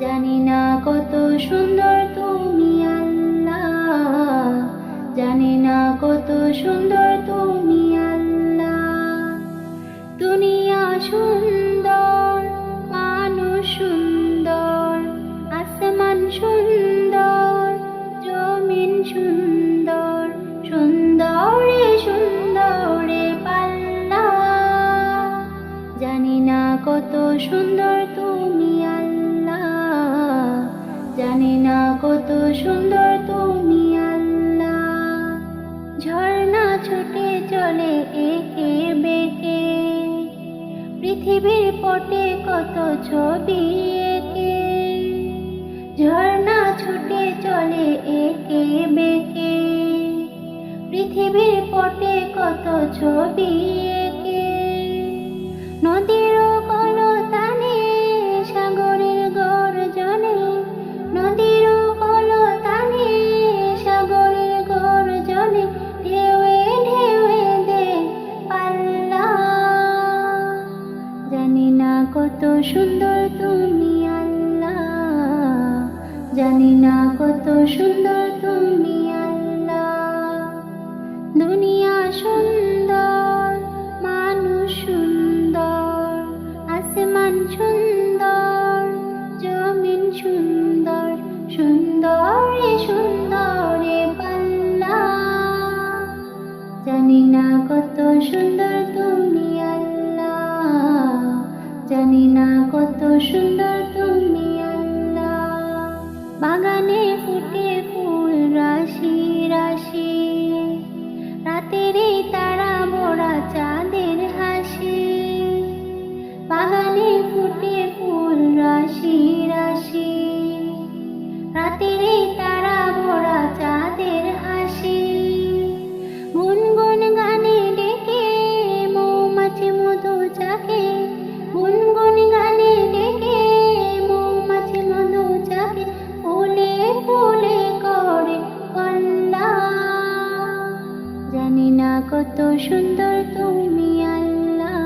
জানি না কত সুন্দর তুমি আল্লাহ, জানি না কত সুন্দর তুমি আল্লাহ। দুনিয়া সুন্দর, মানুষ সুন্দর, আসমান সুন্দর, জমিন সুন্দর, সুন্দরে সুন্দরে পাল্লা। জানি না কত সুন্দর তুমি আল্লাহ, জানি না কত সুন্দর তুমি আল্লাহ। ঝর্ণা ছুটে চলে একে বেঁকে, পৃথিবীর পটে কত ছবি এঁকে। ঝর্ণা ছুটে চলে একে বেঁকে, পৃথিবীর পটে কত ছবি এঁকে। নদীর কলতানে, সাগরের গর্জনে, নদীর কলতানে, সাগরের গর্জনে, ঢেউয়ে ঢেউয়ে দে পাল্লা। জানি না কত সুন্দর তুমি আল্লাহ, জানি না কত সুন্দর তুমি আল্লাহ। দুনিয়া সুন্দর, মানুষ সুন্দর, আসমান সুন্দর, জমিন সুন্দর, সুন্দরে সুন্দরে পাল্লা। জানি না কত সুন্দর তুমি আল্লাহ, জানি না কত সুন্দর তুমি আল্লাহ। বাগানে ফুটে ফুল রাশি রাশি, রাতের তারা ভরা চাঁদের হাসি। বাগানে ফুটে ফুল রাশি রাশি, রাতের তারা ভরা চাঁদের হাসি। গুনগুন গানে ডেকে মৌমাছি মধু চাকে, গুনগুন গানে ডেকে মৌমাছি মধু চাকে, ফুলে ফুলে করে কল্লা। জানি না কত সুন্দর তুমি আল্লাহ,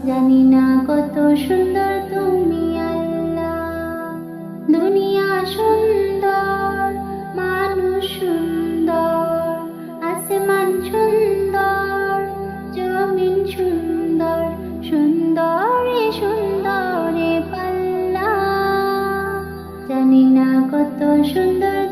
জানি না কত সুন্দর তুমি আল্লাহ। দুনিয়া সুন্দর, মানুষ সুন্দর, আসমান সুন্দর, জমিন সুন্দর, সুন্দরে সুন্দরে পাল্লা। জানি না কত সুন্দর